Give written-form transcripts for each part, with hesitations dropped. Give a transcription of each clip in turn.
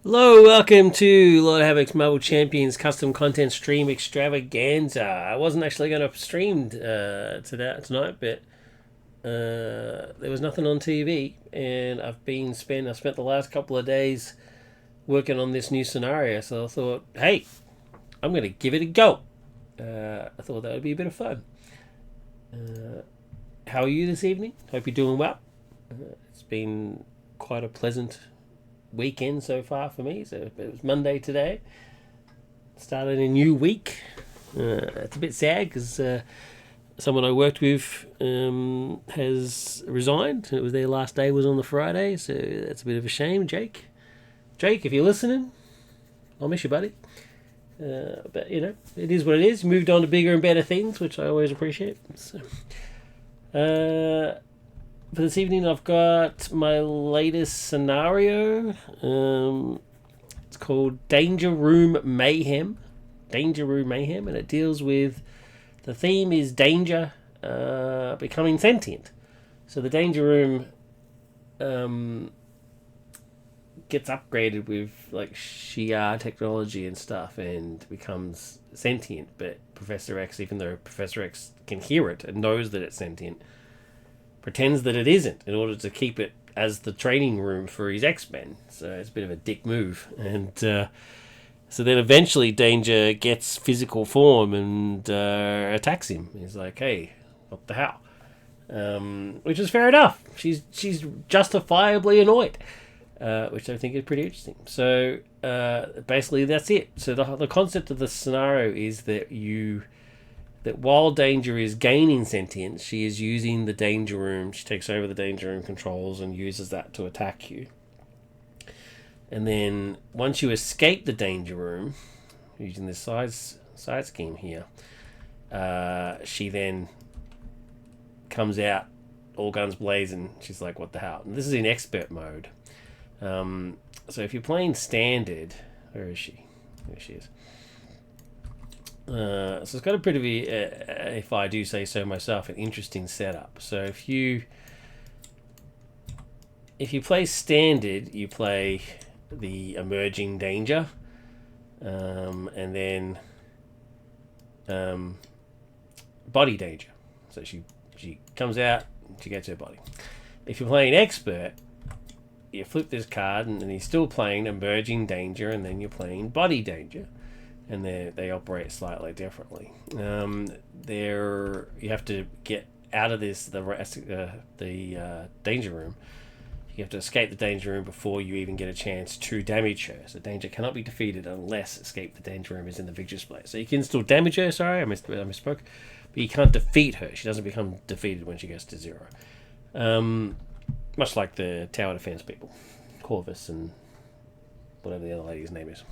Hello, welcome to Lord Havoc's Marvel Champions custom content stream extravaganza. I wasn't actually going to stream tonight, but there was nothing on TV, and I've spent the last couple of days working on this new scenario. So I thought, hey, I'm going to give it a go. I thought that would be a bit of fun. How are you this evening? Hope you're doing well. It's been quite a pleasant weekend so far for me. So it was Monday today. Started a new week. It's a bit sad because someone I worked with has resigned. It was their last day was on the Friday, so that's a bit of a shame. Jake, if you're listening, I'll miss you, buddy. But you know, it is what it is. Moved on to bigger and better things, which I always appreciate. So, for this evening, I've got my latest scenario. It's called Danger Room Mayhem. Danger Room Mayhem, and it deals with, the theme is danger becoming sentient. So the Danger Room gets upgraded with like Shi'ar technology and stuff and becomes sentient. But Professor X, even though Professor X can hear it and knows that it's sentient, pretends that it isn't in order to keep it as the training room for his X-Men. So it's a bit of a dick move. And so then eventually Danger gets physical form and attacks him. He's like, hey, what the hell? Which is fair enough. She's justifiably annoyed, which I think is pretty interesting. So basically that's it. So the concept of the scenario is that while Danger is gaining sentience, she is using the Danger Room. She takes over the Danger Room controls and uses that to attack you. And then once you escape the Danger Room, using this side scheme here, she then comes out all guns blazing. She's like, what the hell? And this is in expert mode. So if you're playing standard, where is she? There she is. So it's got a pretty, if I do say so myself, an interesting setup. So if you play standard, you play the emerging danger, and then body danger. So she comes out, she gets her body. If you're playing expert, you flip this card, and then you're still playing emerging danger, and then you're playing body danger. And they operate slightly differently. You have to get out of the Danger Room. You have to escape the Danger Room before you even get a chance to damage her. So Danger cannot be defeated unless Escape the Danger Room is in the victor's place. So you can still damage her, sorry, I misspoke. But you can't defeat her. She doesn't become defeated when she gets to 0. Much like the Tower Defense people. Corvus and whatever the other lady's name is.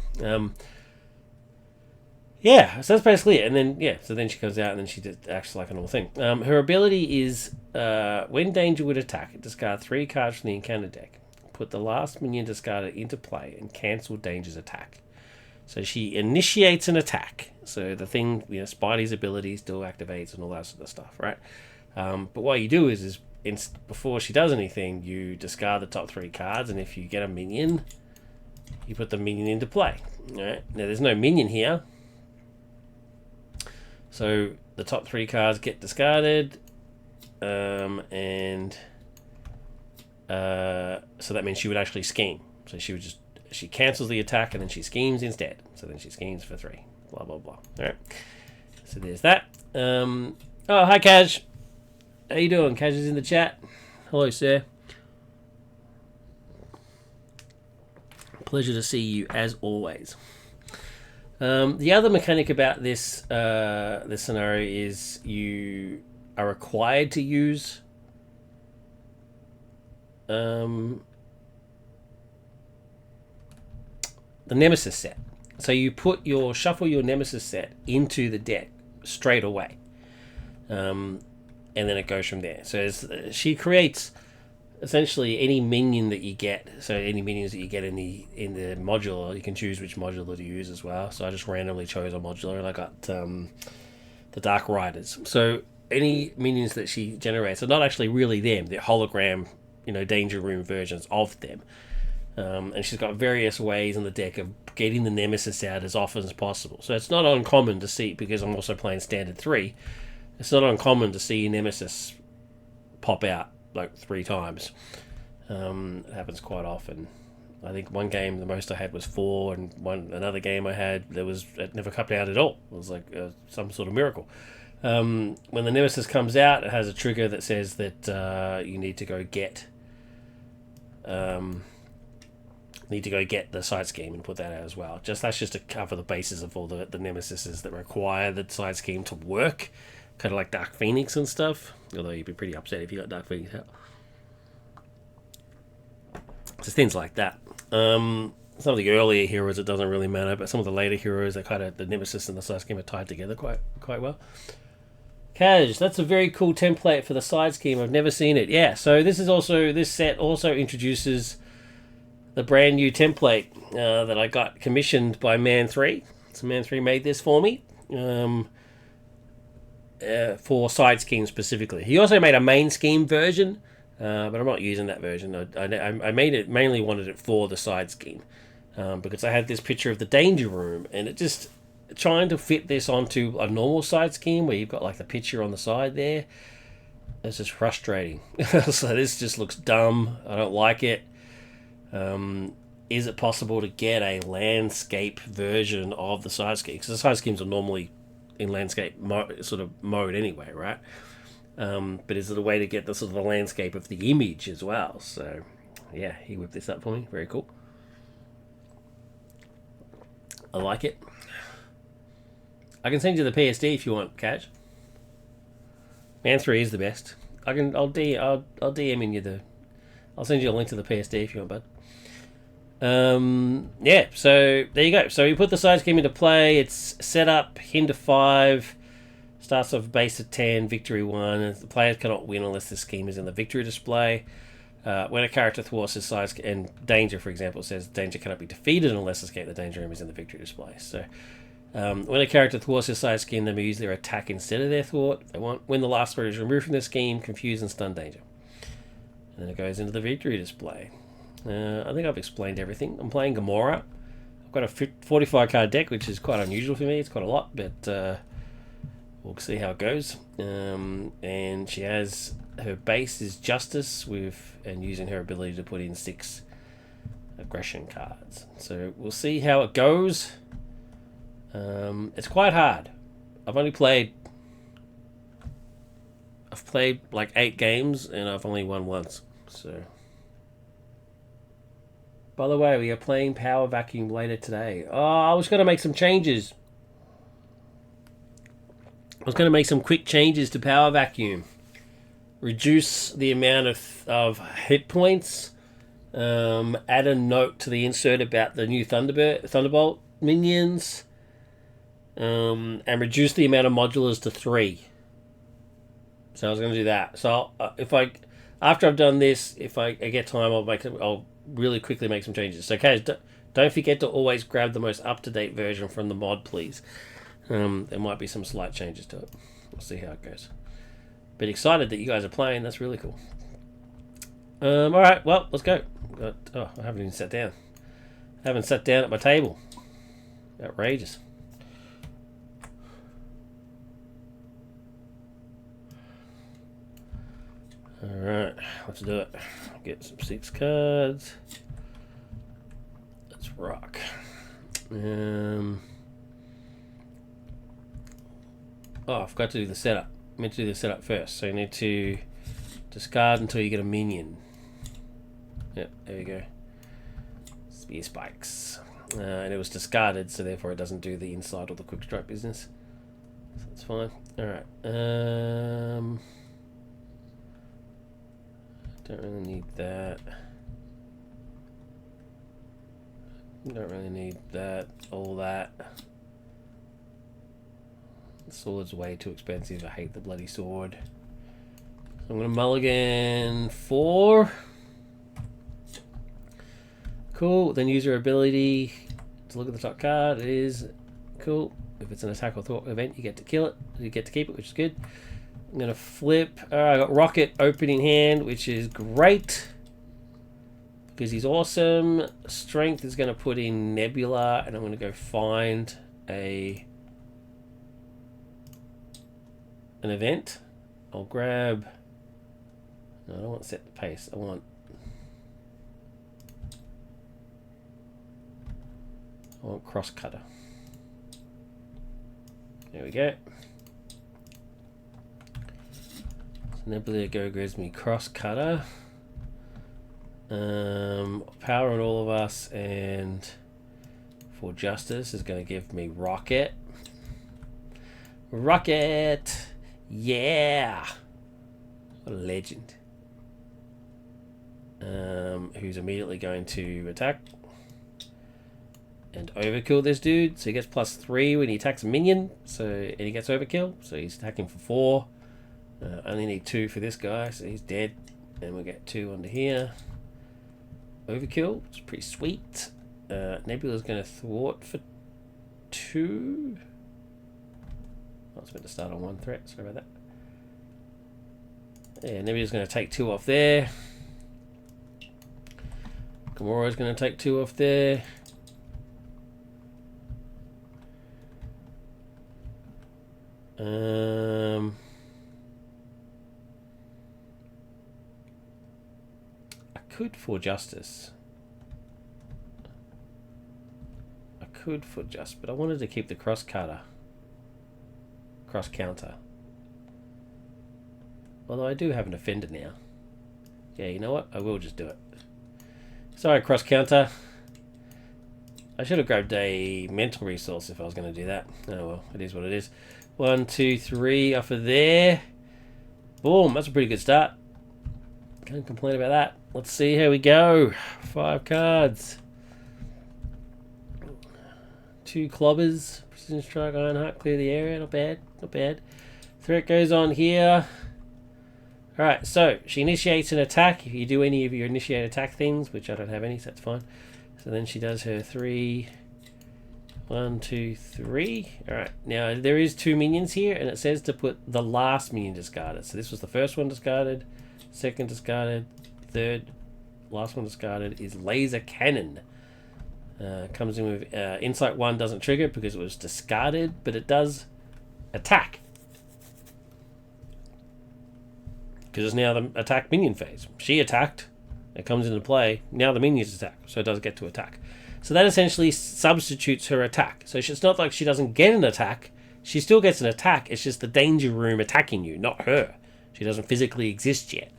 Yeah, so that's basically it. And then, so then she comes out and then she acts like a normal thing. Her ability is, when Danger would attack, discard 3 cards from the encounter deck. Put the last minion discarded into play and cancel Danger's attack. So she initiates an attack. So the thing, Spidey's ability still activates and all that sort of stuff, right? But what you do is before she does anything, you discard the top 3 cards, and if you get a minion, you put the minion into play. All right? Now, there's no minion here. So the top 3 cards get discarded, so that means she would actually scheme. So she cancels the attack and then she schemes instead. So then she schemes for 3. Blah blah blah. All right. So there's that. Oh, hi Kaj. How you doing? Kaj is in the chat. Hello, sir. Pleasure to see you as always. The other mechanic about this scenario is you are required to use the Nemesis set. So you shuffle your Nemesis set into the deck straight away, and then it goes from there. So she creates essentially any minion that you get. So any minions that you get in the modular, you can choose which modular to use as well. So I just randomly chose a modular, and I got the Dark Riders. So any minions that she generates are not actually really them; they're hologram, Danger Room versions of them. And she's got various ways in the deck of getting the Nemesis out as often as possible. So it's not uncommon to see, because I'm also playing Standard 3, it's not uncommon to see Nemesis pop out like 3 times. It happens quite often. I think one game the most I had was 4, and another game I had it never cut out at all. It was like some sort of miracle. When the Nemesis comes out, it has a trigger that says that you need to go get the side scheme and put that out as well. That's just to cover the bases of all the Nemesises that require the side scheme to work, kind of like Dark Phoenix and stuff. Although you'd be pretty upset if you got Dark Phoenix out. Just things like that. Some of the earlier heroes it doesn't really matter, but some of the later heroes, the Nemesis and the side scheme are tied together quite well. Kaz, that's a very cool template for the side scheme. I've never seen it. Yeah, so this set also introduces the brand new template that I got commissioned by Man3. So Man3 made this for me for side scheme specifically. He also made a main scheme version, but I'm not using that version. I made it, mainly wanted it for the side scheme because I had this picture of the danger room, and it just trying to fit this onto a normal side scheme where you've got like the picture on the side there. It's just frustrating. So this just looks dumb. I don't like it. Is it possible to get a landscape version of the side scheme? Because the side schemes are normally in landscape mode anyway, right? But is it a way to get the sort of the landscape of the image as well? So yeah, he whipped this up for me. Very cool. I like it. I can send you the PSD if you want, Catch. Man3 is the best. I'll DM in you I'll send you a link to the PSD if you want, bud. Yeah, so there you go. So you put the side scheme into play. It's set up, hinder 5, starts off base of 10, victory 1, and the players cannot win unless the scheme is in the victory display. When a character thwarts his side scheme, and danger, for example, says danger cannot be defeated unless escape the danger room is in the victory display. So when a character thwarts his side scheme, they may use their attack instead of their thwart. They want when the last threat is removed from the scheme, confuse and stun danger. And then it goes into the victory display. I think I've explained everything. I'm playing Gamora. I've got a 45 card deck, which is quite unusual for me. It's quite a lot, but we'll see how it goes. And she has her base is Justice and using her ability to put in 6 aggression cards. So we'll see how it goes. It's quite hard. I've played like 8 games and I've only won once. So, by the way, we are playing Power Vacuum later today. Oh, I was going to make some changes. I was going to make some quick changes to Power Vacuum. Reduce the amount of hit points. Add a note to the insert about the new Thunderbolt minions. And reduce the amount of modulars to 3. So I was going to do that. So after I've done this, if I get time, I'll really quickly make some changes. So, guys, don't forget to always grab the most up-to-date version from the mod, please. There might be some slight changes to it. We'll see how it goes. But excited that you guys are playing. That's really cool. All right, well, let's go. I haven't even sat down. I haven't sat down at my table. Outrageous. Alright, let's do it. Get some 6 cards. Let's rock. I forgot to do the setup. I meant to do the setup first. So you need to discard until you get a minion. Yep, there you go. Spear spikes. And it was discarded, so therefore it doesn't do the inside or the quick strike business. So that's fine. Alright. Don't really need that. Don't really need that. All that. The sword's way too expensive. I hate the bloody sword. So I'm going to mulligan 4. Cool. Then use your ability to look at the top card. It is cool. If it's an attack or thwart event, you get to kill it. You get to keep it, which is good. I'm going to flip. I got Rocket opening hand, which is great. because he's awesome. Strength is going to put in Nebula, and I'm going to go find an event. I'll grab... No, I don't want to set the pace. I want cross cutter. There we go. So Nebula Go gives me cross cutter. Power on all of us, and for justice is going to give me rocket. Rocket! Yeah! What a legend. Who's immediately going to attack and overkill this dude. So he gets +3 when he attacks a minion. And he gets overkill. So he's attacking for 4. Only need 2 for this guy, so he's dead. And we'll get 2 onto here. Overkill, which is pretty sweet. Nebula's going to thwart for 2. I was meant to start on 1 threat. Sorry about that. Yeah, Nebula's going to take 2 off there. Gamora's going to take 2 off there. I could for justice. But I wanted to keep the cross counter. Although I do have an offender now. Yeah, you know what? I will just do it. Sorry, cross counter. I should have grabbed a mental resource if I was going to do that. Oh well, it is what it is. 1, 2, 3 off of there. Boom, that's a pretty good start. Can't complain about that. Let's see how we go. 5 cards. 2 clobbers. Precision strike, Ironheart, clear the area. Not bad, not bad. Threat goes on here. Alright, so she initiates an attack. If you do any of your initiate attack things, which I don't have any, so that's fine. So then she does her 3. 1, 2, 3. Alright, now there is 2 minions here, and it says to put the last minion discarded. So this was the first one discarded, second discarded, third, last one discarded is laser cannon. Comes in with insight 1, doesn't trigger because it was discarded, but it does attack. Because it's now the attack minion phase. She attacked, it comes into play, now the minions attack, so it does get to attack. So that essentially substitutes her attack. So it's not like she doesn't get an attack, she still gets an attack, it's just the danger room attacking you, not her. She doesn't physically exist yet.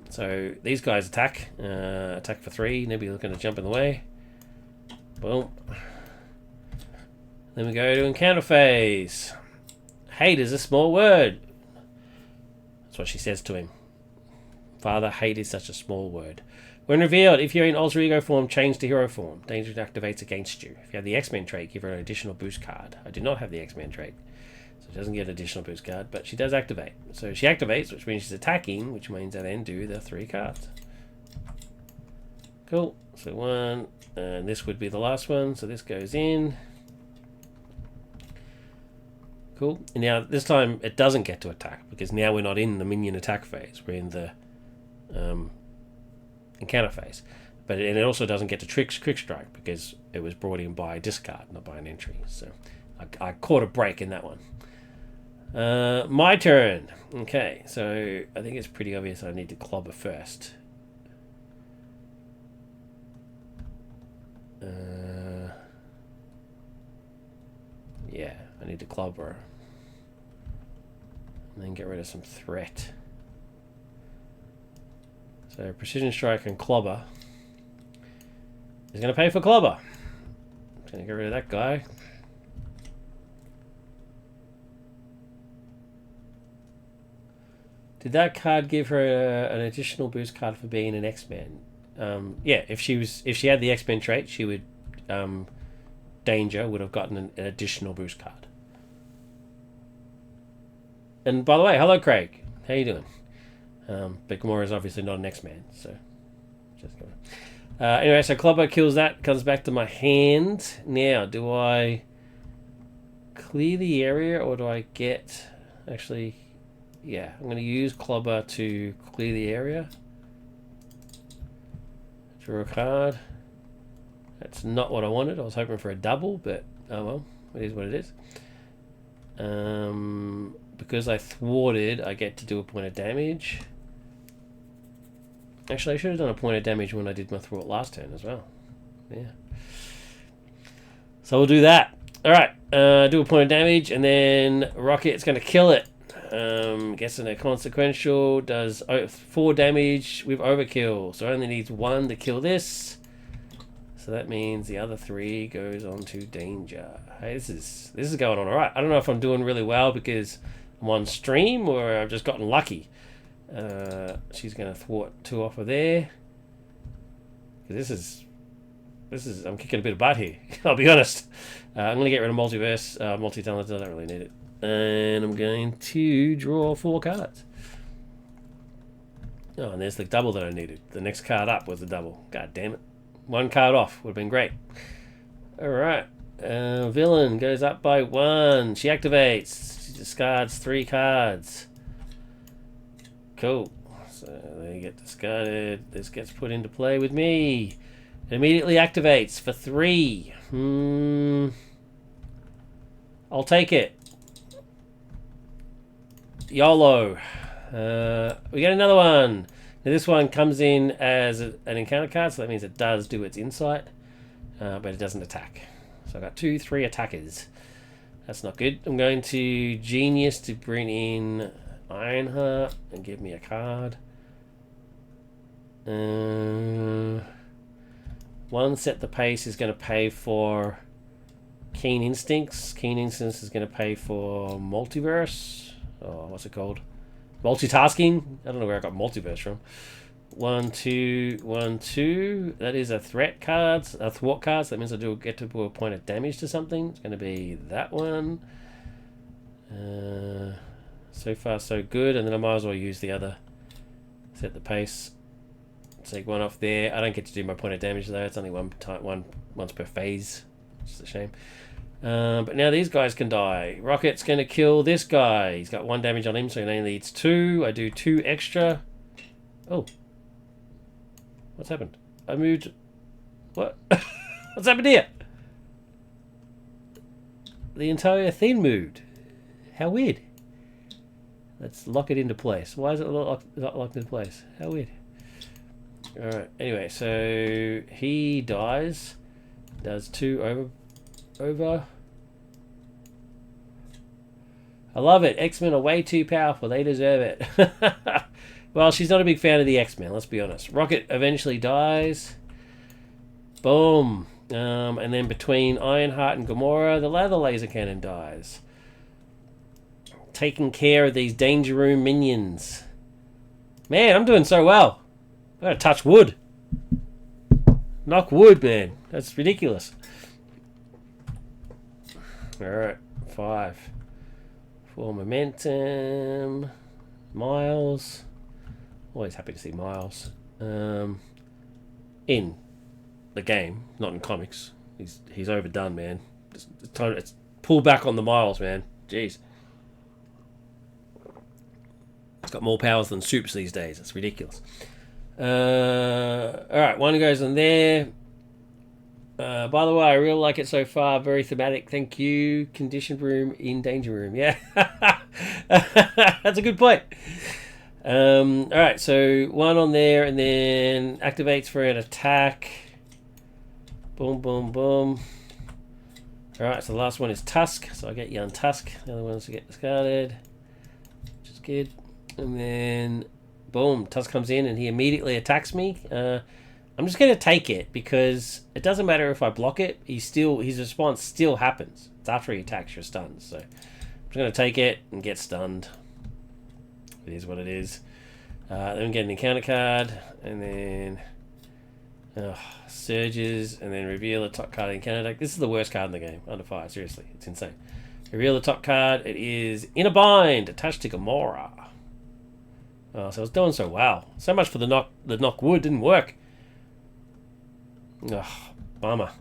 So these guys attack. Attack for 3, Nebula going to jump in the way. Boom. Then we go to encounter phase. Hate is a small word. That's what she says to him. Father, hate is such a small word. When revealed, if you're in alter ego form, change to hero form. Danger activates against you. If you have the X-Men trait, give her an additional boost card. I do not have the X-Men trait, so she doesn't get an additional boost card, but she does activate. So she activates, which means she's attacking, which means I then do the 3 cards. Cool. So 1, and this would be the last one, so this goes in. Cool. And now this time it doesn't get to attack, because now we're not in the minion attack phase. We're in the encounter phase. But it also doesn't get to quick strike, because it was brought in by a discard, not by an entry. So I caught a break in that one. My turn. Okay, so I think it's pretty obvious I need to clobber first. Yeah, I need to clobber. And then get rid of some threat. So precision strike and clobber is going to pay for clobber. I'm going to get rid of that guy. Did that card give her an additional boost card for being an X-Men? Yeah, if she had the X-Men trait, she would Danger would have gotten an additional boost card. And by the way, hello Craig, how you doing? But Gamora is obviously not an X-Man, so just go. Anyway, so Clobber kills that, comes back to my hand. Now, do I clear the area or do I get... Actually, yeah, I'm going to use Clobber to clear the area. Draw a card. That's not what I wanted. I was hoping for a double, but oh well. It is what it is. Because I thwarted, I get to do a point of damage. Actually, I should have done a point of damage when I did my thwart last turn as well. Yeah. So we'll do that. Alright, do a point of damage, and then Rocket's going to kill it. Gets in a consequential, does 4 damage with overkill. So only needs 1 to kill this. So that means the other 3 goes on to danger. Hey, this is going on alright. I don't know if I'm doing really well because I'm on stream or I've just gotten lucky. She's going to thwart 2 off of there. This is I'm kicking a bit of butt here. I'll be honest. I'm going to get rid of multiverse, multi-talent. I don't really need it. And I'm going to draw 4 cards. Oh, and there's the double that I needed. The next card up was the double. God damn it. 1 card off would have been great. Alright. Villain goes up by 1. She activates. She discards 3 cards. Cool. So they get discarded. This gets put into play with me. It immediately activates for 3. I'll take it. YOLO. We get another one. Now this one comes in as an encounter card, so that means it does do its insight, but it doesn't attack. So I got 2, 3 attackers. That's not good. I'm going to Genius to bring in Ironheart and give me a card. 1 set the pace is going to pay for Keen Instincts. Keen Instincts is going to pay for Multiverse. Oh, what's it called? Multitasking? I don't know where I got Multiverse from. 1, 2, 1, 2. That is a threat card, a thwart card. So that means I do get to do a point of damage to something. It's going to be that one. So far, so good. And then I might as well use the other. Set the pace. Take 1 off there. I don't get to do my point of damage though. It's only once per phase. Which is a shame. But now these guys can die. Rocket's going to kill this guy. He's got 1 damage on him, so he only needs 2. I do 2 extra. Oh. What's happened? I moved... What? What's happened here? The entire thing moved. How weird. Let's lock it into place. Why is it not locked into place? How weird. Alright, anyway, so he dies. Does 2 over. I love it. X-Men are way too powerful. They deserve it. Well, she's not a big fan of the X-Men, let's be honest. Rocket eventually dies. Boom. And then between Ironheart and Gamora, the Leather Laser Cannon dies. Taking care of these Danger Room minions. Man, I'm doing so well. I gotta touch wood. Knock wood, man. That's ridiculous. Alright, 5. 4 momentum. Miles. Always happy to see Miles. In the game, not in comics. He's overdone, man. It's pull back on the Miles, man. Jeez. It's got more powers than Supes these days. It's ridiculous. Alright, 1 goes in there. By the way, I really like it so far. Very thematic. Thank you. Conditioned room in danger room. Yeah. That's a good point. Alright, so 1 on there and then activates for an attack. Boom, boom, boom. Alright, so the last one is Tusk. So I get Young Tusk. The other ones to get discarded. Which is good. And then boom, Tusk comes in and he immediately attacks me. I'm just going to take it because it doesn't matter if I block it. His response still happens. It's after he attacks, you're stunned. So I'm just going to take it and get stunned. It is what it is. Then we get an encounter card and then surges and then reveal the top card of the encounter deck. This is the worst card in the game. Under fire, seriously. It's insane. Reveal the top card. It is In a Bind, attached to Gamora. Oh, so I was doing so well. So much for the knock wood didn't work. Ugh, bummer.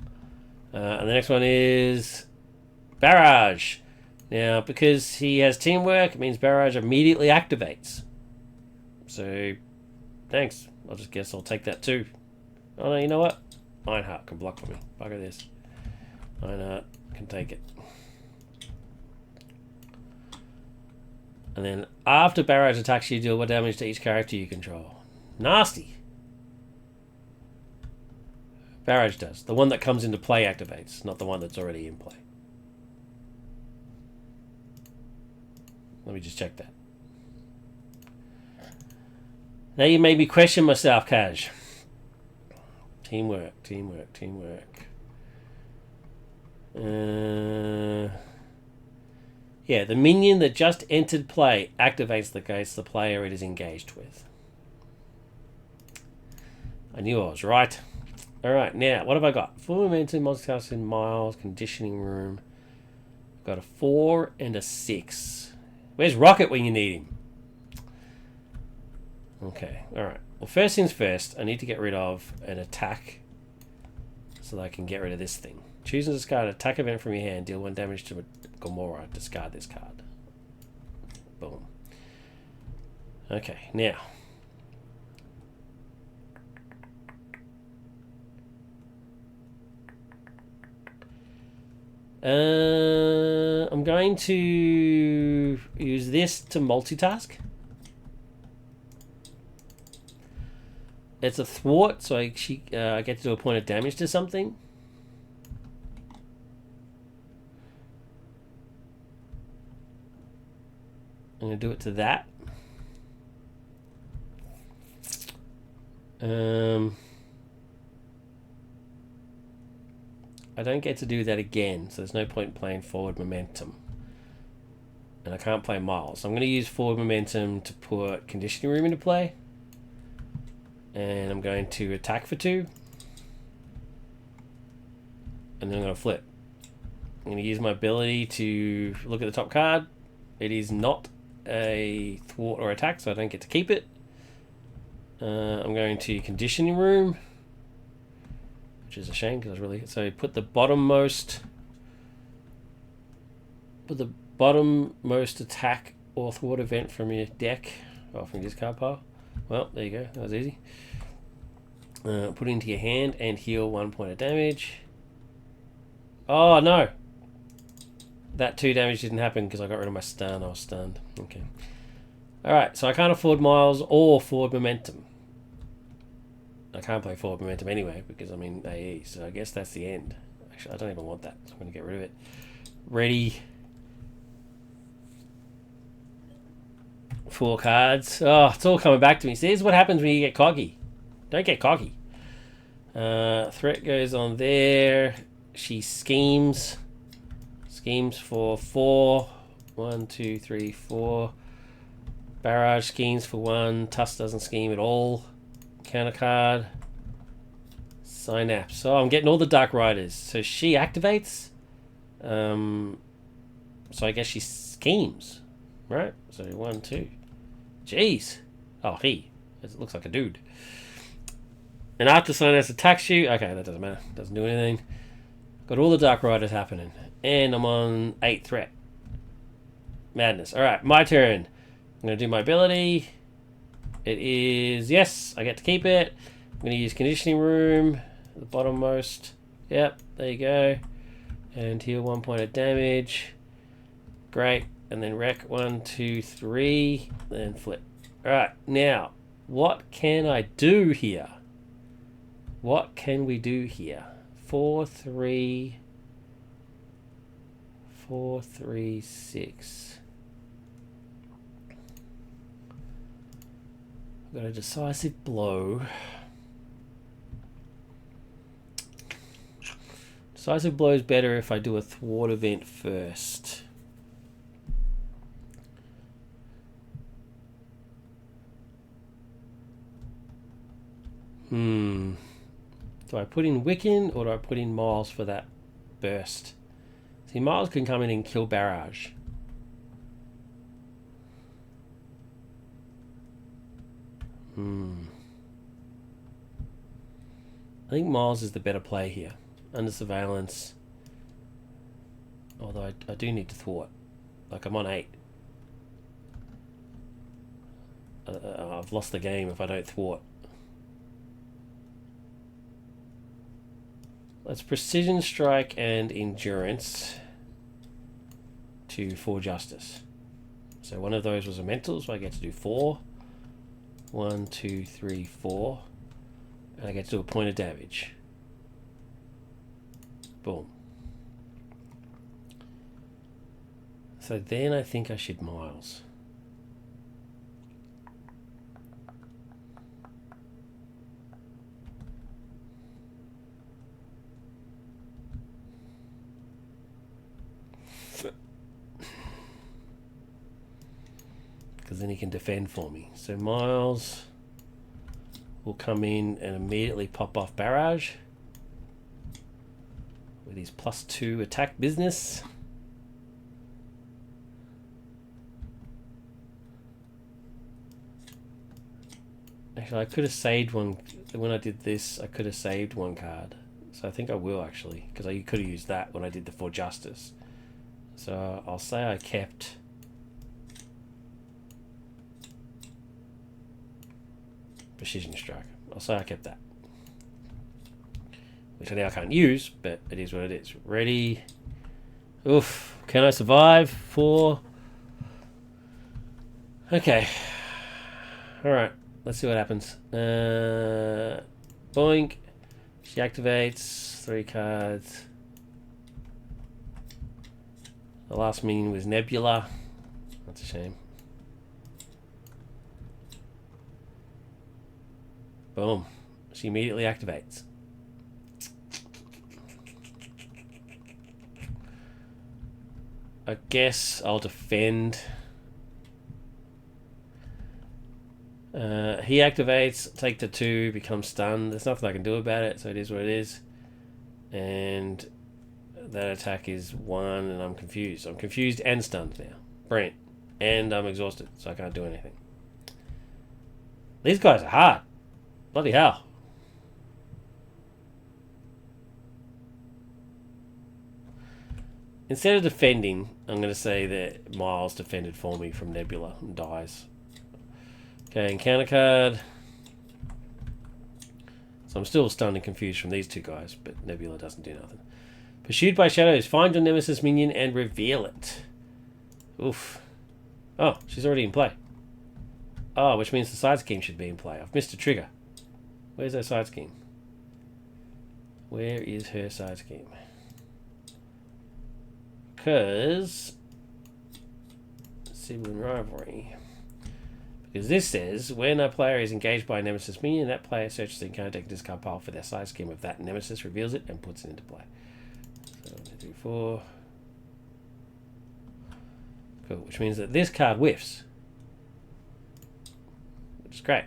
And the next one is Barrage. Now, because he has teamwork, it means Barrage immediately activates. So, thanks. I just guess I'll take that too. Oh no, you know what? Einhart can block for me. Bugger this. Einhart can take it. And then after barrage attacks, you deal 1 damage to each character you control. Nasty. Barrage does. The one that comes into play activates, not the one that's already in play. Let me just check that. Now you made me question myself, Kaj. Teamwork, teamwork, teamwork. Yeah, the minion that just entered play activates against the player it is engaged with. I knew I was right. Alright, now, what have I got? Full momentum, multitasking, miles, conditioning room. I've got a 4 and a 6. Where's Rocket when you need him? Okay, alright. Well, first things first, I need to get rid of an attack so that I can get rid of this thing. Choose and discard an attack event from your hand. Deal 1 damage to Gomorrah. Discard this card. Boom. Okay, now. I'm going to use this to multitask. It's a thwart, so I get to do a point of damage to something. I'm going to do it to that. I don't get to do that again, so there's no point in playing forward momentum. And I can't play miles. So I'm going to use forward momentum to put conditioning room into play. And I'm going to attack for 2. And then I'm going to flip. I'm going to use my ability to look at the top card. It is not a thwart or attack, so I don't get to keep it. I'm going to conditioning room, which is a shame because I was really... So put the bottommost attack or thwart event from your deck, or from your discard pile. Well, there you go. That was easy. Put it into your hand and heal 1 point of damage. Oh no! That 2 damage didn't happen because I got rid of my stun. I was stunned. Okay. Alright, so I can't afford miles or forward momentum. I can't play forward momentum anyway because I'm in AE, so I guess that's the end. Actually, I don't even want that, so I'm going to get rid of it. Ready. 4 cards. Oh, it's all coming back to me. See, this is what happens when you get cocky. Don't get cocky. Threat goes on there. She schemes. Schemes for 4. 1, 2, 3, 4. Barrage schemes for 1. Tusk doesn't scheme at all. Counter card. Synapse. Oh, I'm getting all the Dark Riders. So she activates. So I guess she schemes. Right? So 1, 2. Jeez. Oh, he. It looks like a dude. And after Synapse attacks you... Okay, that doesn't matter. Doesn't do anything. Got all the Dark Riders happening. And I'm on 8 threat. Madness. Alright, my turn. I'm going to do my ability. It is... Yes, I get to keep it. I'm going to use Conditioning Room. The bottommost. Yep, there you go. And heal 1 point of damage. Great. And then wreck 1, 2, 3. Then flip. Alright, now, what can I do here? What can we do here? 4, 3... 4, 3, 6. I've got a decisive blow. Decisive blow is better if I do a thwart event first. Do I put in Wiccan or do I put in Miles for that burst? See, Miles can come in and kill Barrage. I think Miles is the better play here. Under surveillance. Although I do need to thwart. Like, I'm on 8. I've lost the game if I don't thwart. Let's precision strike and endurance to 4 justice. So one of those was a mental, so I get to do 4. 1, 2, 3, 4. And I get to do a point of damage. Boom. So then I think I should Miles. Because then he can defend for me. So Miles will come in and immediately pop off barrage with his +2 attack business. Actually, I could have saved one. When I did this, I could have saved 1 card. So I think I will actually, because I could have used that when I did the 4 justice. So I'll say I kept precision strike. I'll say I kept that. Which I now can't use, but it is what it is. Ready. Oof. Can I survive? 4. Okay. Alright. Let's see what happens. Boink. She activates 3 cards. The last minion was Nebula. That's a shame. Boom. She immediately activates. I guess I'll defend. He activates, take the 2, becomes stunned. There's nothing I can do about it, so it is what it is. And that attack is 1, and I'm confused. I'm confused and stunned now. Brilliant. And I'm exhausted, so I can't do anything. These guys are hard. Bloody hell. Instead of defending, I'm going to say that Miles defended for me from Nebula and dies. Okay, encounter card. So I'm still stunned and confused from these 2 guys, but Nebula doesn't do nothing. Pursued by shadows. Find your nemesis minion and reveal it. Oof. Oh, she's already in play. Oh, which means the side scheme should be in play. I've missed a trigger. Where's her side scheme? Where is her side scheme? Because sibling rivalry. Because this says when a player is engaged by a nemesis minion, that player searches the encounter deck and discard pile for their side scheme of that nemesis, reveals it, and puts it into play. So 1, 2, 3, 4. Cool. Which means that this card whiffs, which is great.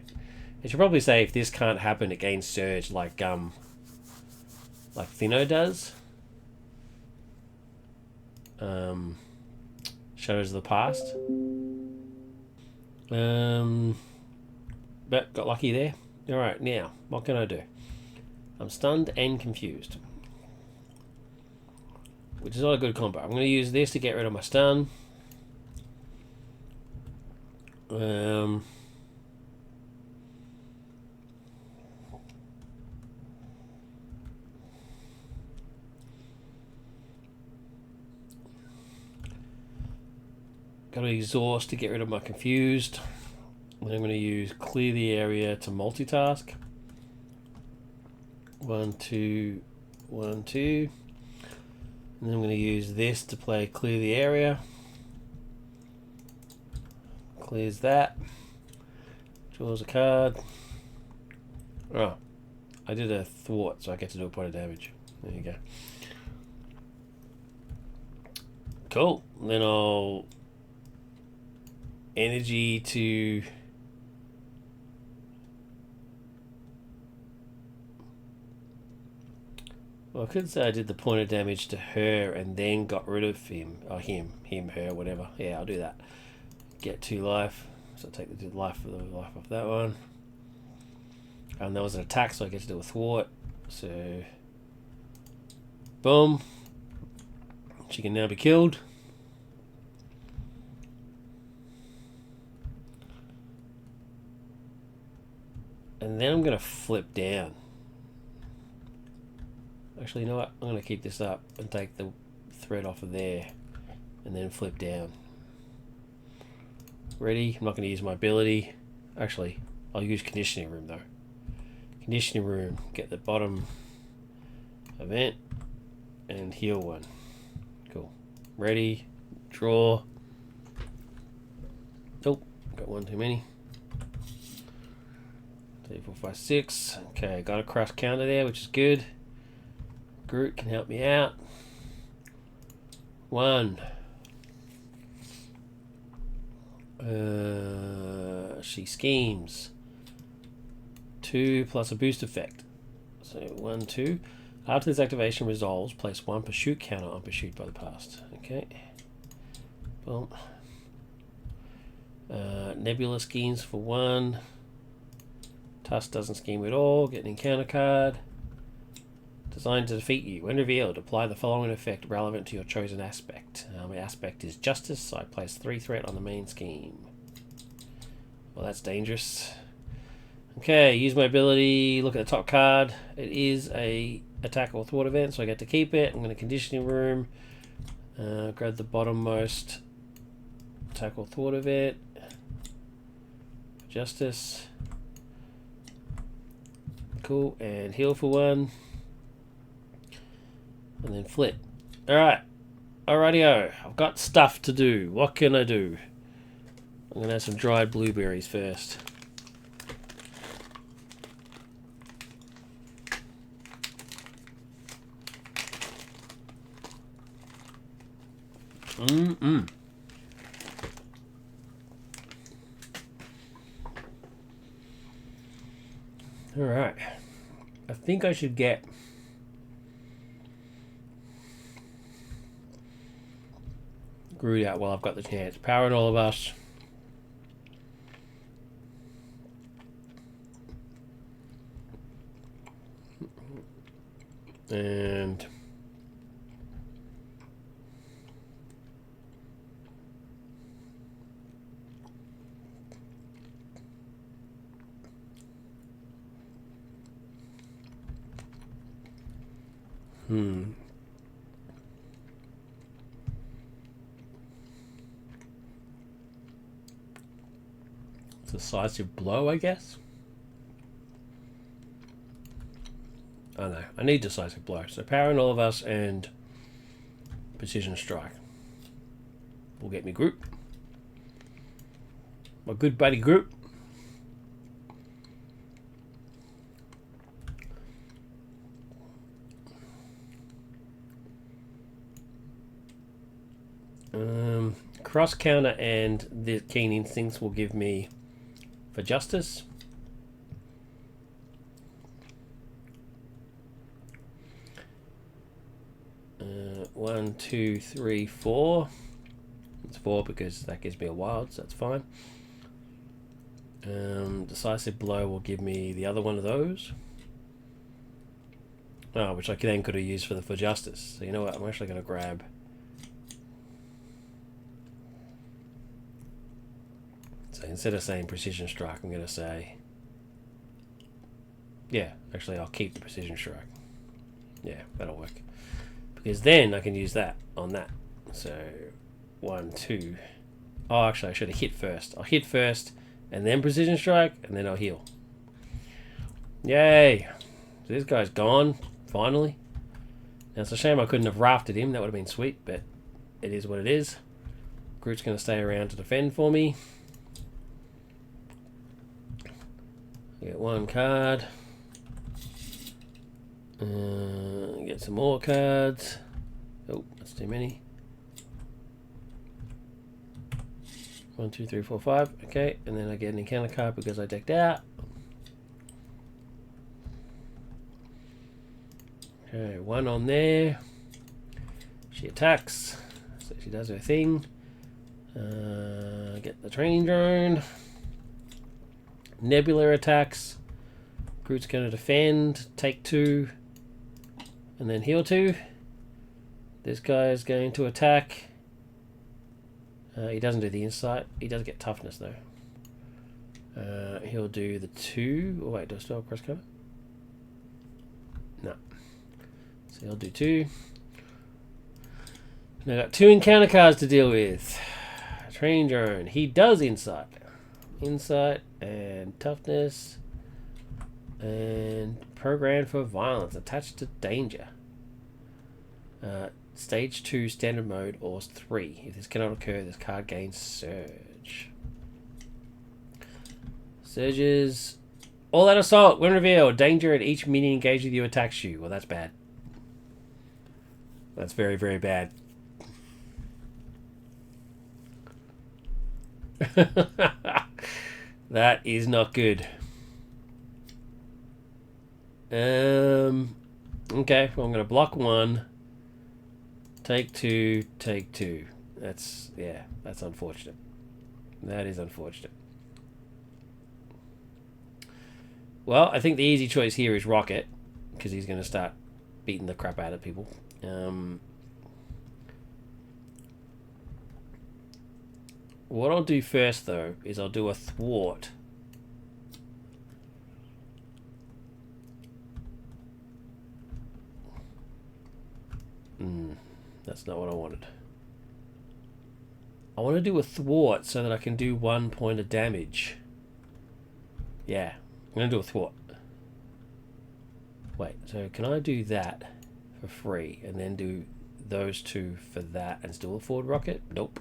I should probably say if this can't happen, it gains surge like Thinno does. Shadows of the Past. But got lucky there. Alright, now, what can I do? I'm stunned and confused, which is not a good combo. I'm going to use this to get rid of my stun. Got to exhaust to get rid of my confused. Then I'm going to use clear the area to multitask. 1, 2, 1, 2. And then I'm going to use this to play clear the area. Clears that. Draws a card. Oh, I did a thwart, so I get to do a point of damage. There you go. Cool. Then I'll energy to well, I could say I did the point of damage to her and then got rid of him. Or him, her, whatever. Yeah, I'll do that. Get 2 life. So I'll take the life off that one. And that was an attack, so I get to do a thwart. So boom. She can now be killed. And then I'm going to flip down. Actually, you know what? I'm going to keep this up and take the thread off of there and then flip down. Ready? I'm not going to use my ability. Actually, I'll use conditioning room though. Conditioning room, get the bottom event and heal one. Cool. Ready? Draw. Nope, got one too many. 3, 4, 5, 6. Okay, got a cross counter there, which is good. Groot can help me out. 1. She schemes. 2 plus a boost effect. So 1, 2. After this activation resolves, place 1 pursuit counter on pursuit by the past. Okay. Boom. Nebula schemes for 1. Tusk doesn't scheme at all. Get an encounter card. Designed to defeat you. When revealed, apply the following effect relevant to your chosen aspect. My aspect is justice, so I place 3 threat on the main scheme. Well, that's dangerous. Okay, use my ability. Look at the top card. It is a attack or thwart event, so I get to keep it. I'm going to conditioning room. Grab the bottommost attack or thwart event. Justice. Cool, and heal for 1. And then flip. Alright. Alrighty-o. I've got stuff to do. What can I do? I'm going to have some dried blueberries first. Alright. I think I should get Groot out while I've got the chance. Power in all of us. And decisive blow, I guess. I know. I need decisive blow. So power in all of us and precision strike will get me Groot. My good buddy Groot. Cross counter and the keen instincts will give me for justice. One, 2, 3, 4. It's 4 because that gives me a wild, so that's fine. Decisive blow will give me the other one of those. Oh, which I then could have used for justice. So you know what? I'm actually going to grab. So instead of saying precision strike, I'm going to say. Yeah, actually, I'll keep the precision strike. Yeah, that'll work. Because then I can use that on that. So 1, 2. Oh, actually, I should have hit first. I'll hit first, and then precision strike, and then I'll heal. Yay! So this guy's gone, finally. Now, it's a shame I couldn't have rafted him. That would have been sweet, but it is what it is. Groot's going to stay around to defend for me. Get 1 card. Get some more cards. Oh, that's too many. 1, 2, 3, 4, 5. Okay, and then I get an encounter card because I decked out. Okay, 1 on there. She attacks, so she does her thing. Get the training drone. Nebula attacks. Groot's going to defend. Take 2. And then heal 2. This guy is going to attack. He doesn't do the insight. He does get toughness though. He'll do the 2. Oh wait, do I still have cross cover? No. So I'll do 2. Now I've got 2 encounter cards to deal with. Training drone. He does insight. Insight and toughness. And programmed for violence. Attached to danger. Stage 2 standard mode or 3. If this cannot occur, this card gains surge. Surges. All out assault. When revealed, danger at each minion engaged with you attacks you. Well, that's bad. That's very, very bad. That is not good. Okay, well, I'm going to block 1. Take 2, take 2. That's unfortunate. That is unfortunate. Well, I think the easy choice here is Rocket, because he's going to start beating the crap out of people. What I'll do first, though, is I'll do a thwart. That's not what I wanted. I want to do a thwart so that I can do 1 point of damage. Yeah, I'm going to do a thwart. Wait, so can I do that for free and then do those 2 for that and still a forward rocket? Nope.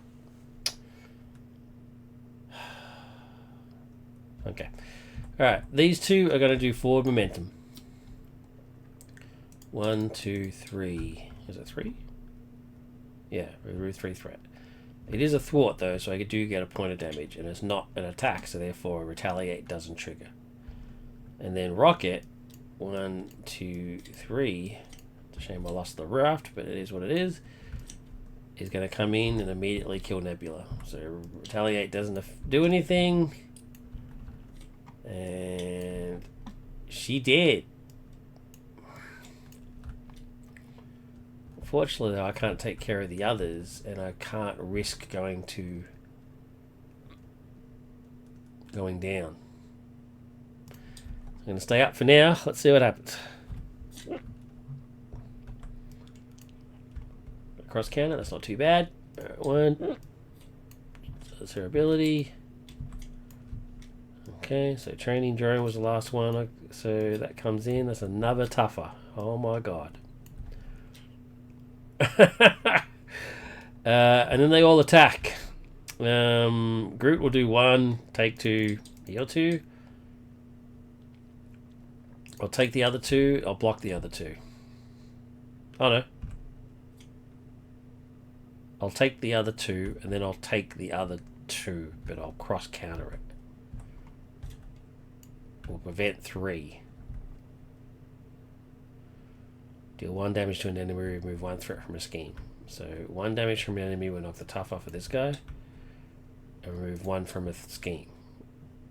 Okay. Alright, these 2 are going to do forward momentum. 1, 2, 3. Is it 3? Yeah, remove 3 threat. It is a thwart though, so I do get a point of damage, and it's not an attack, so therefore a retaliate doesn't trigger. And then rocket, 1, 2, 3. It's a shame I lost the raft, but it is what it is. Is going to come in and immediately kill Nebula. So retaliate doesn't do anything. And she did. Unfortunately, though, I can't take care of the others, and I can't risk going down. I'm going to stay up for now. Let's see what happens. Cross counter, that's not too bad. Alright, 1. So that's her ability. Okay, so training drone was the last one. So that comes in. That's another tougher. Oh my god. And then they all attack. Groot will do 1, take 2, heal 2. I'll take the other 2, I'll block the other 2. Oh no. I'll take the other 2, and then I'll take the other 2, but I'll cross counter it. We'll prevent 3. Deal 1 damage to an enemy, remove 1 threat from a scheme. So 1 damage from an enemy will knock the tough off of this guy. And remove 1 from a scheme.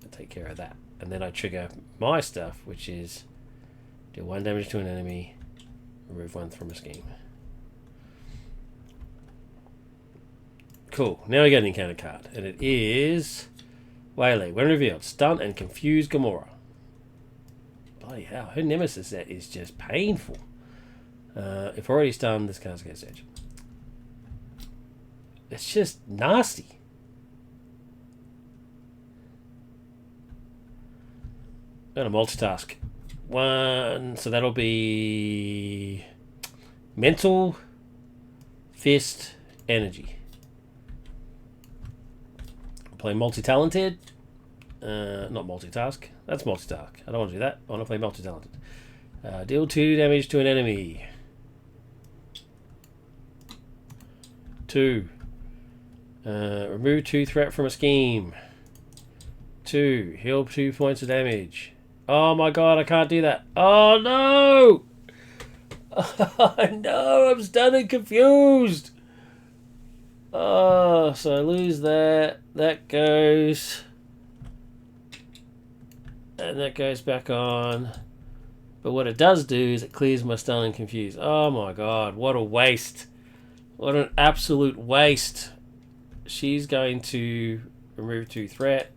I'll take care of that. And then I trigger my stuff, which is deal 1 damage to an enemy, remove 1 from a scheme. Cool. Now we get an encounter card. And it is Waylay. When revealed, stun and confuse Gamora. Bloody hell. Her nemesis set is just painful. If already stunned, this card's gets edge. It's just nasty. I'm gonna multitask. 1, so that'll be mental, fist, energy. I'll play multi-talented. Not multitask. That's multitask. I don't want to do that. I want to play multi-talented. Deal 2 damage to an enemy. 2. Remove 2 threat from a scheme. 2. Heal 2 points of damage. Oh my god, I can't do that. Oh no! Oh no, I'm stunned and confused. Oh, so I lose that. That goes. And that goes back on. But what it does do is it clears my stun and confuse. Oh my god, what a waste. What an absolute waste. She's going to remove 2 threat.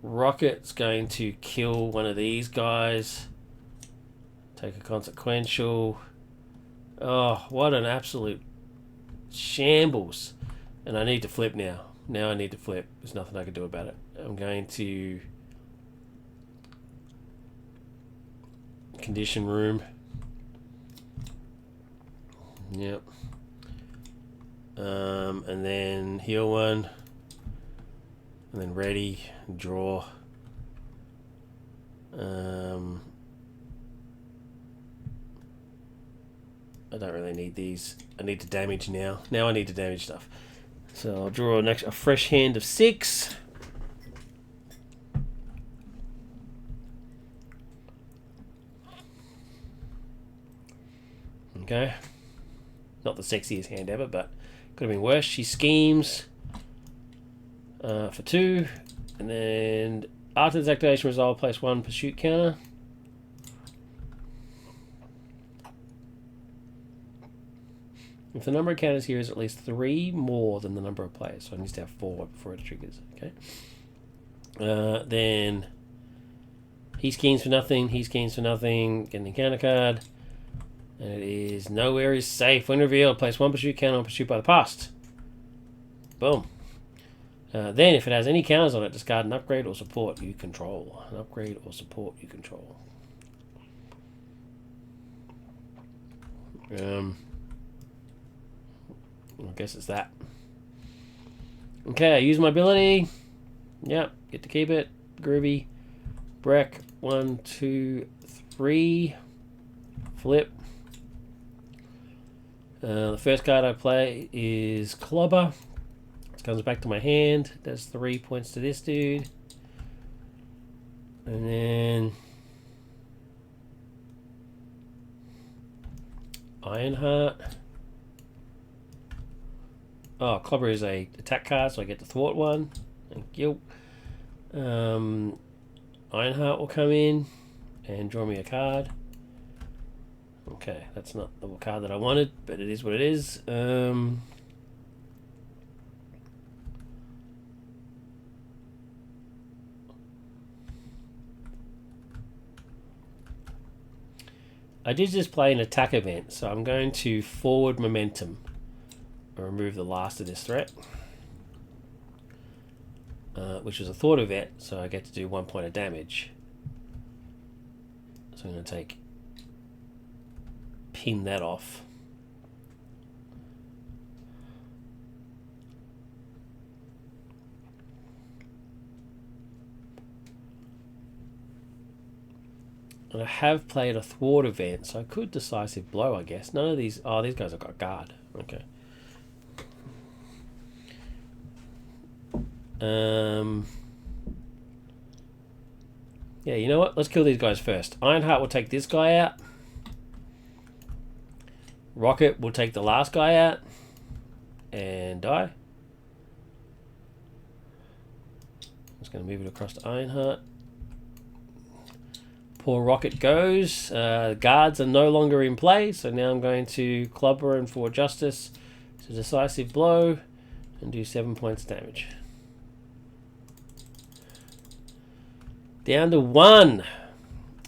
Rocket's going to kill one of these guys. Take a consequential. Oh, what an absolute shambles. And I need to flip now. Now I need to flip. There's nothing I can do about it. I'm going to condition room. Yep. And then heal one. And then ready. Draw. I don't really need these. I need to damage now. Now I need to damage stuff. So I'll draw a fresh hand of 6. Okay. Not the sexiest hand ever, but could have been worse. She schemes for 2. And then after this activation resolve, place 1 pursuit counter. If the number of counters here is at least 3 more than the number of players, so I need to have 4 before it triggers. Okay. Then he schemes for nothing. He schemes for nothing. Get an encounter card, and it is nowhere is safe. When revealed, place 1 pursuit counter on pursuit by the past. Boom. Then, if it has any counters on it, discard an upgrade or support you control. An upgrade or support you control. I guess it's that. Okay, I use my ability. Yep, get to keep it. Groovy. Break. 1, 2, 3. Flip. The first card I play is Clobber. It comes back to my hand. Does 3 points to this dude. And then Ironheart. Oh, Clobber is a attack card, so I get to thwart 1. Thank you. Ironheart will come in and draw me a card. Okay, that's not the card that I wanted, but it is what it is. I did just play an attack event, so I'm going to forward momentum. Remove the last of this threat, which was a thought event, so I get to do 1 point of damage. So I'm going to pin that off. And I have played a thwart event, so I could decisive blow, I guess. None of these. Oh, these guys have got guard. Okay. Yeah, you know what? Let's kill these guys first. Ironheart will take this guy out. Rocket will take the last guy out and die. I'm just going to move it across to Ironheart. Poor Rocket goes. Guards are no longer in play, so now I'm going to Clobber and for Justice to decisive blow and do 7 points damage. Down to 1.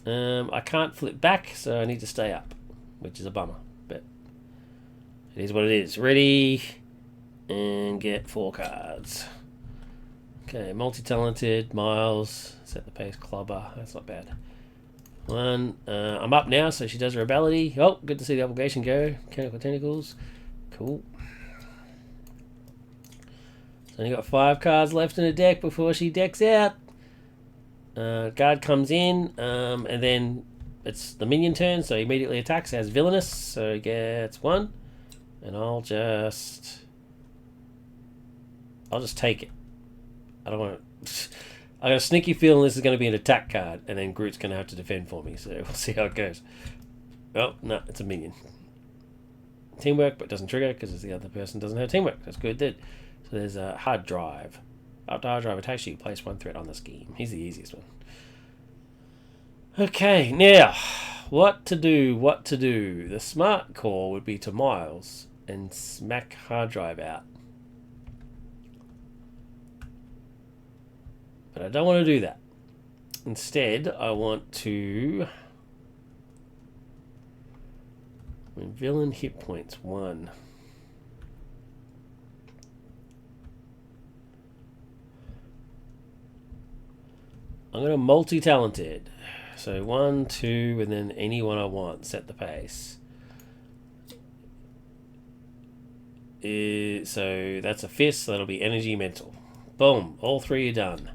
I can't flip back, so I need to stay up, which is a bummer, but it is what it is. Ready, and get 4 cards. Okay, multi-talented, Miles, set the pace, Clobber, that's not bad. 1, I'm up now, so she does her ability. Oh, good to see the obligation go. Mechanical Tentacles, cool. So only got 5 cards left in the deck before she decks out. Guard comes in, and then it's the minion turn, so he immediately attacks as villainous, so he gets 1, and I'll just take it. I don't want to. I got a sneaky feeling this is going to be an attack card, and then Groot's going to have to defend for me, so we'll see how it goes. Oh, no, it's a minion. Teamwork, but doesn't trigger because the other person doesn't have teamwork. That's good, did. So there's a hard drive. After hard drive attacks you, place 1 threat on the scheme. He's the easiest one. Okay, now, what to do? The smart call would be to Miles and smack hard drive out. But I don't want to do that. Instead, I want to When villain hit points 1. I'm going to multi-talented. So 1, 2, and then any one I want. Set the pace. So that's a fist. So that'll be energy, mental. Boom. All 3 are done.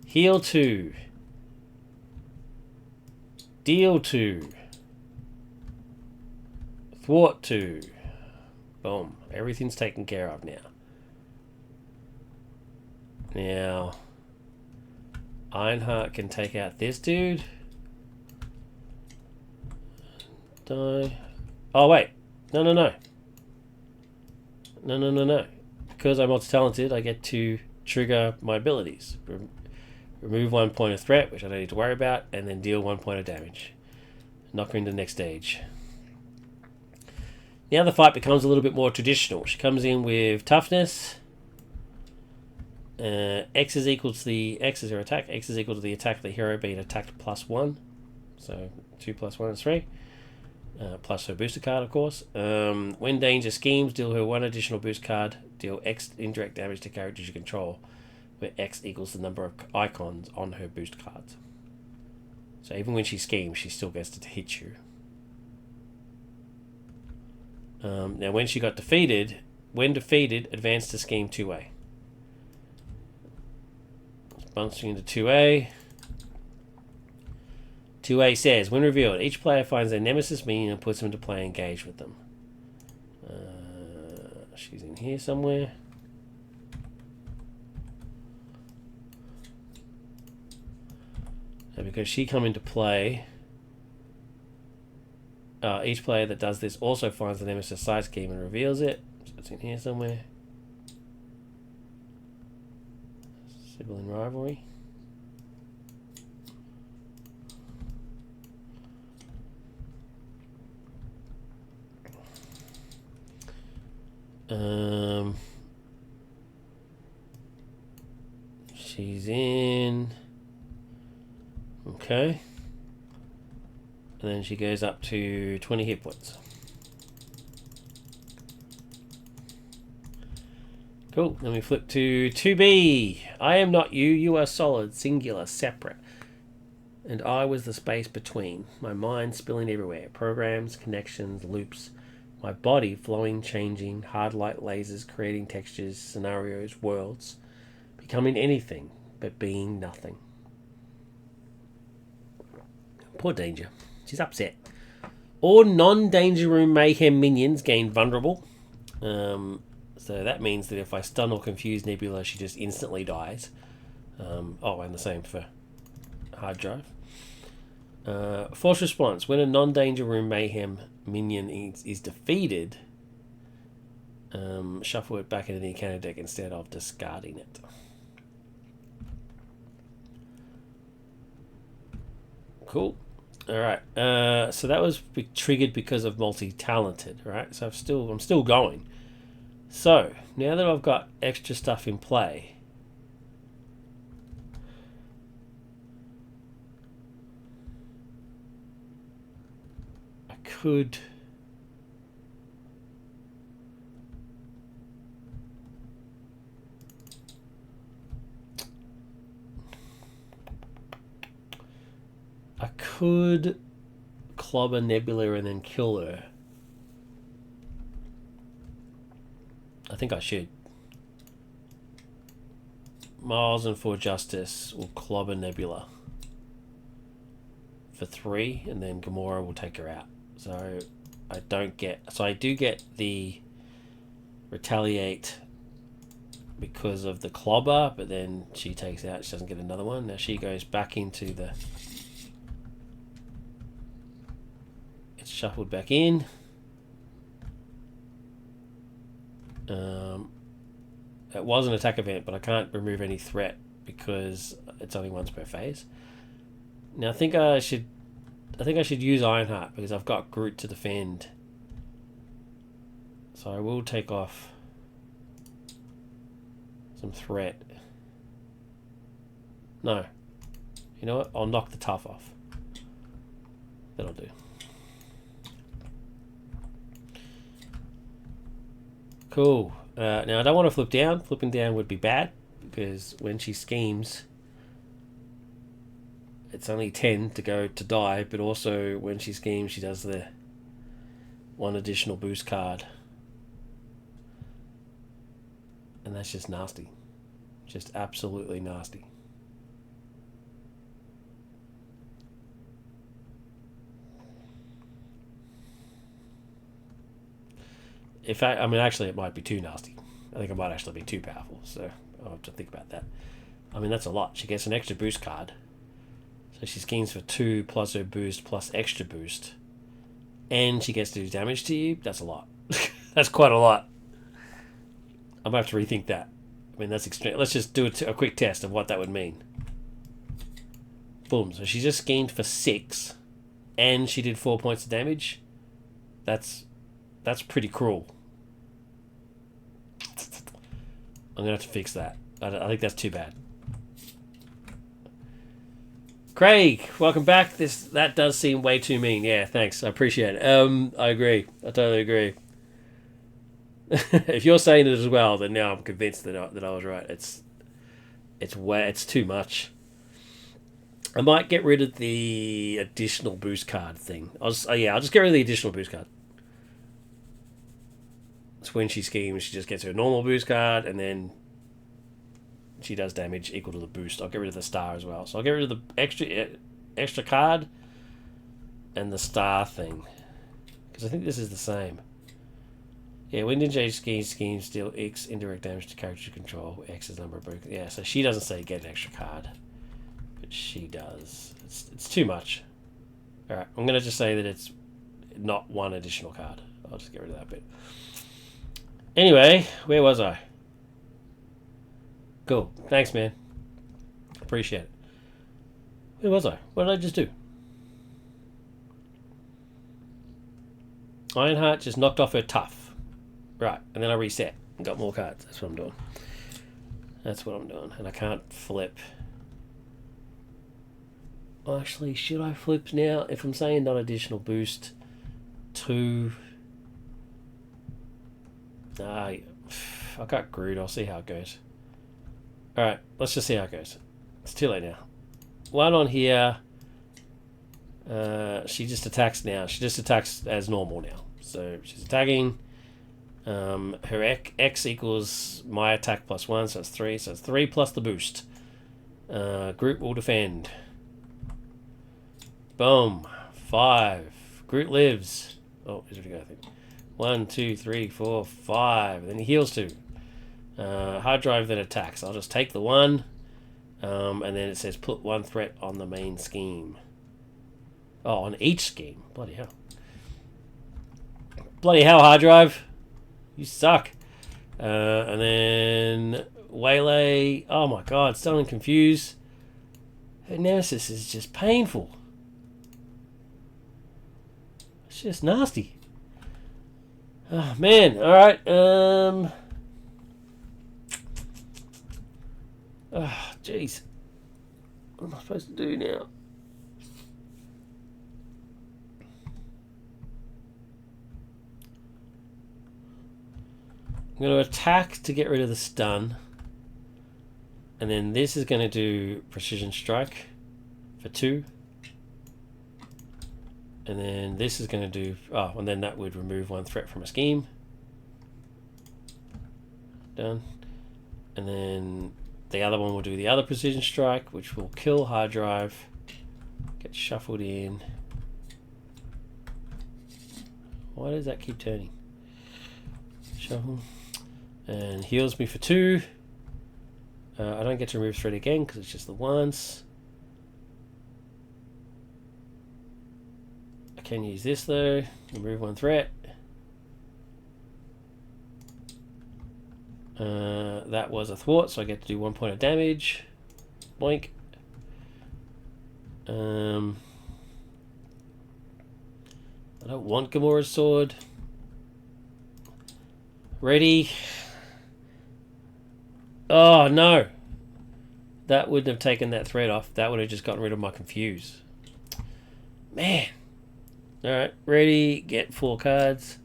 Heal 2. Deal 2. Thwart 2. Boom. Everything's taken care of now. Now, Ironheart can take out this dude. Die. Oh, wait. No. No. Because I'm multi-talented, I get to trigger my abilities. Remove 1 point of threat, which I don't need to worry about, and then deal 1 point of damage. Knock her into the next stage. Now the fight becomes a little bit more traditional. She comes in with toughness. X is equal to the X is her attack. X is equal to the attack of the hero being attacked +1. So 2 + 1 is 3. Plus her booster card, of course. When danger schemes, deal her 1 additional boost card. Deal X indirect damage to characters you control, where X equals the number of icons on her boost cards. So even when she schemes, she still gets to hit you. Now when she got defeated, advance to scheme 2A. Bouncing into 2A. 2A says, when revealed, each player finds their nemesis minion and puts them into play engaged with them. She's in here somewhere. And because she come into play, each player that does this also finds the nemesis side scheme and reveals it. So it's in here somewhere. Sibling rivalry. She's in. Okay. And then she goes up to 20 hit points. Cool. Then we flip to 2B. I am not you. You are solid, singular, separate. And I was the space between. My mind spilling everywhere. Programs, connections, loops. My body flowing, changing, hard light lasers, creating textures, scenarios, worlds. Becoming anything, but being nothing. Poor Danger. She's upset. All non-Danger Room Mayhem minions gain vulnerable. So that means that if I stun or confuse Nebula, she just instantly dies. And the same for hard drive. Force response. When a non-Danger Room Mayhem minion is defeated, shuffle it back into the encounter deck instead of discarding it. Cool. Alright. So that was triggered because of multi-talented, right? So I'm still going. So, now that I've got extra stuff in play, I could clobber Nebula and then kill her. I think I should. Miles and For Justice will clobber Nebula for 3, and then Gamora will take her out. So I do get the retaliate because of the clobber, but then she takes out, she doesn't get another one. Now she goes back into the... It's shuffled back in. It was an attack event, but I can't remove any threat because it's only once per phase. Now I think I should use Ironheart because I've got Groot to defend. So I will take off some threat. No. You know what? I'll knock the tough off. That'll do. Cool. Now I don't want to flip down. Flipping down would be bad because when she schemes, it's only 10 to go to die, but also when she schemes, she does the one additional boost card. And that's just nasty. Just absolutely nasty. I mean, actually, it might be too nasty. I think it might actually be too powerful, so I'll have to think about that. I mean, that's a lot. She gets an extra boost card. So she schemes for 2 plus her boost plus extra boost. And she gets to do damage to you. That's a lot. That's quite a lot. I'm going to have to rethink that. I mean, that's extreme. Let's just do a quick test of what that would mean. Boom. So she just schemed for 6. And she did 4 points of damage. That's pretty cruel. I'm going to have to fix that. I think that's too bad. Craig, welcome back. That does seem way too mean. Yeah, thanks. I appreciate it. I agree. I totally agree. If you're saying it as well, then now I'm convinced that I was right. It's too much. I might get rid of the additional boost card thing. I'll just get rid of the additional boost card. It's when she schemes, she just gets her normal boost card, and then she does damage equal to the boost. I'll get rid of the star as well. So I'll get rid of the extra card and the star thing. Because I think this is the same. Yeah, when Ninja schemes deal X indirect damage to character control. X is number of broken. Yeah, so she doesn't say get an extra card. But she does. It's too much. Alright, I'm going to just say that it's not one additional card. I'll just get rid of that bit. Anyway, where was I? Cool. Thanks, man. Appreciate it. Where was I? What did I just do? Ironheart just knocked off her tough. Right, and then I reset and got more cards. That's what I'm doing. That's what I'm doing. And I can't flip. Actually, should I flip now? If I'm saying not additional boost, 2... I got Groot. I'll see how it goes. Alright, let's just see how it goes. It's too late now. 1 on here. She just attacks now. She just attacks as normal now. So she's attacking. Her X equals my attack plus 1, so it's 3. So it's 3 plus the boost. Groot will defend. Boom. 5. Groot lives. Oh, here's what we go, I think. 1, 2, 3, 4, 5. Then he heals 2. Hard drive then attacks. I'll just take the 1. And then it says put 1 threat on the main scheme. Oh, on each scheme. Bloody hell. Bloody hell, hard drive. You suck. And then Waylay. Oh my god, Stun and Confuse. Her Nemesis is just painful. It's just nasty. Oh man, alright. Oh, jeez. What am I supposed to do now? I'm going to attack to get rid of the stun. And then this is going to do Precision Strike for 2. And then this is going to do... Oh, and then that would remove 1 threat from a scheme. Done. And then the other one will do the other Precision Strike, which will kill hard drive. Get shuffled in. Why does that keep turning? Shuffle. And heals me for 2. I don't get to remove threat again because it's just the once. I can use this though. Remove 1 threat. That was a thwart, so I get to do 1 point of damage. Boink. I don't want Gamora's sword. Ready. Oh no. That wouldn't have taken that thread off. That would have just gotten rid of my confuse. Man. Alright, ready, get 4 cards.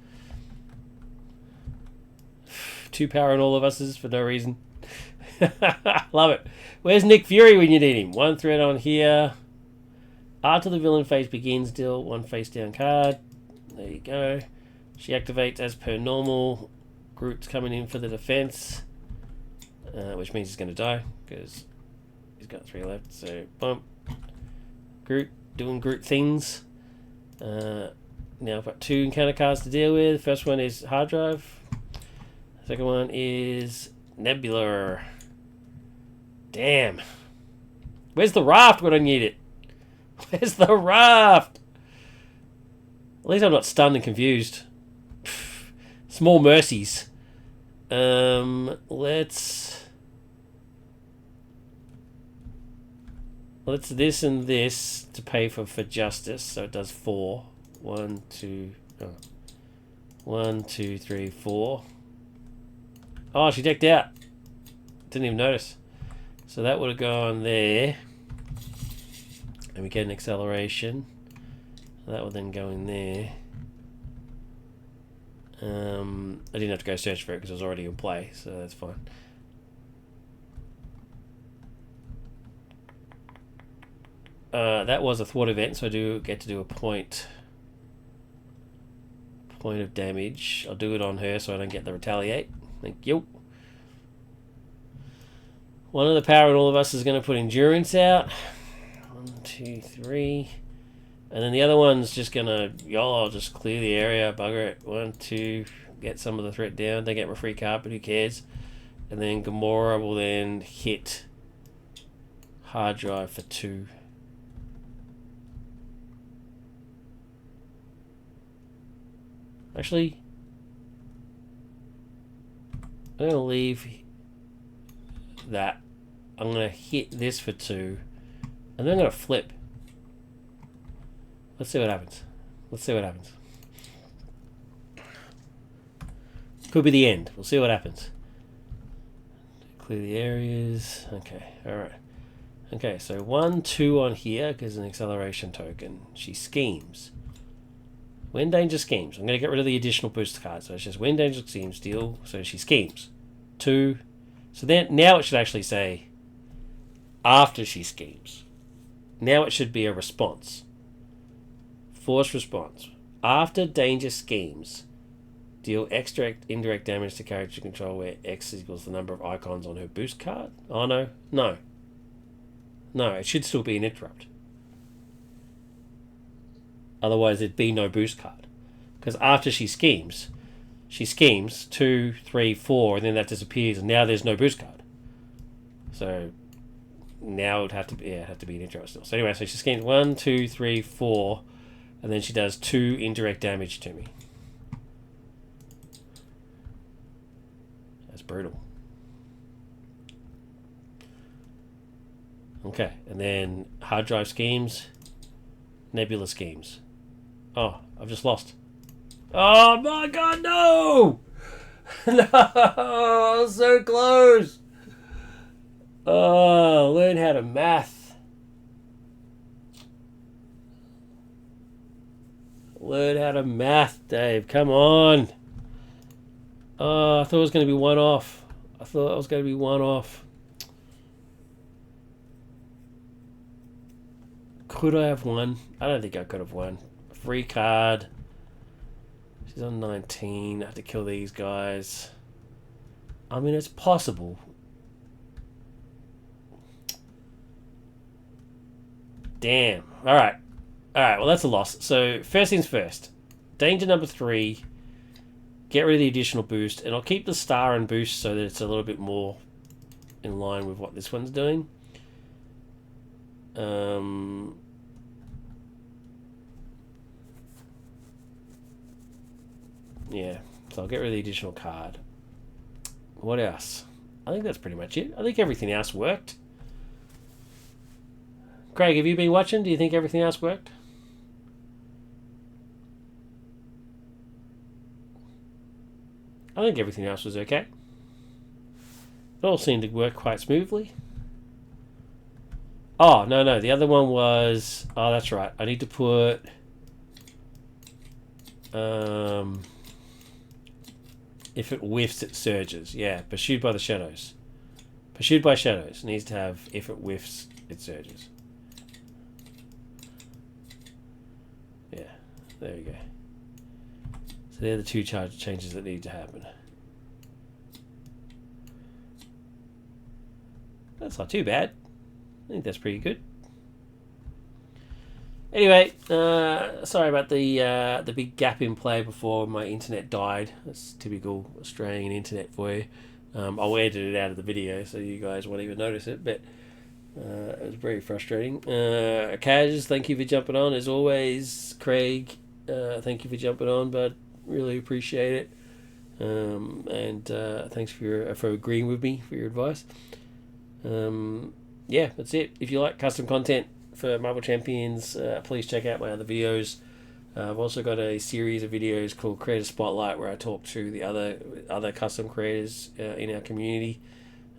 2 power on all of us for no reason. Love it. Where's Nick Fury when you need him? 1 threat on here. After the villain phase begins, deal 1 face down card. There you go. She activates as per normal. Groot's coming in for the defense, which means he's going to die because he's got 3 left. So, bump. Groot doing Groot things. Now I've got 2 encounter cards to deal with. First one is hard drive. Second one is Nebula. Damn. Where's the raft when I need it? Where's the raft? At least I'm not stunned and confused. Small mercies. Let's this and this to pay for justice. So it does 4. 1, 2, 1, 2, 3, 4. Oh, she decked out. Didn't even notice. So that would have gone there. And we get an acceleration. That would then go in there. I didn't have to go search for it because it was already in play, so that's fine. That was a thwart event, so I do get to do a point of damage. I'll do it on her so I don't get the retaliate. Thank you. One of the power in all of us is going to put endurance out. 1, 2, 3. And then the other one's just going to YOLO, just clear the area, bugger it. 1, 2, get some of the threat down. They get my free card, but who cares? And then Gamora will then hit hard drive for 2. Actually, I'm going to leave that. I'm going to hit this for 2. And then I'm going to flip. Let's see what happens. Let's see what happens. Could be the end. We'll see what happens. Clear the areas. Okay, alright. Okay, so 1, 2 on here because an acceleration token. She schemes. When danger schemes. I'm going to get rid of the additional boost card. So it's just when danger schemes, deal. So she schemes. 2. So then now it should actually say after she schemes. Now it should be a response. Force response. After danger schemes, deal extra indirect damage to character control where X equals the number of icons on her boost card. Oh no. No. No, it should still be an interrupt. Otherwise there'd be no boost card. Because after she schemes 2, 3, 4, and then that disappears, and now there's no boost card. So now it would have to be an interrupt still. So anyway, so she schemes 1, 2, 3, 4, and then she does 2 indirect damage to me. That's brutal. Okay, and then hard drive schemes, Nebula schemes. Oh, I've just lost. Oh my god, no! No, so close. Oh, learn how to math. Learn how to math, Dave. Come on. Oh, I thought it was going to be 1 off. I thought it was going to be 1 off. Could I have won? I don't think I could have won. Free card. She's on 19. I have to kill these guys. I mean, it's possible. Damn. Alright. Alright, well that's a loss. So, first things first. Danger number 3. Get rid of the additional boost. And I'll keep the star and boost so that it's a little bit more in line with what this one's doing. Yeah, so I'll get rid of the additional card. What else? I think that's pretty much it. I think everything else worked. Craig, have you been watching? Do you think everything else worked? I think everything else was okay. It all seemed to work quite smoothly. Oh, no. The other one was... Oh, that's right. I need to put... If it whiffs, it surges. Yeah, pursued by the shadows. Pursued by shadows needs to have if it whiffs, it surges. Yeah, there you go. So they're the two changes that need to happen. That's not too bad. I think that's pretty good. Anyway, sorry about the big gap in play before my internet died. That's typical Australian internet for you. I'll edit it out of the video so you guys won't even notice it, but it was very frustrating. Kaz, thank you for jumping on as always. Craig, thank you for jumping on, but really appreciate it. And thanks for agreeing with me for your advice. Yeah, that's it. If you like custom content for Marvel Champions, please check out my other videos. I've also got a series of videos called Creator Spotlight where I talk to the other custom creators in our community.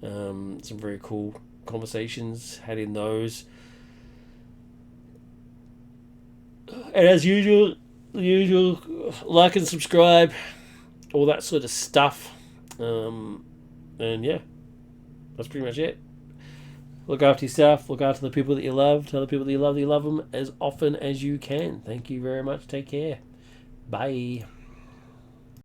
Some very cool conversations had in those. And as usual, like and subscribe, all that sort of stuff. And yeah, that's pretty much it. Look after yourself. Look after the people that you love. Tell the people that you love them as often as you can. Thank you very much. Take care. Bye.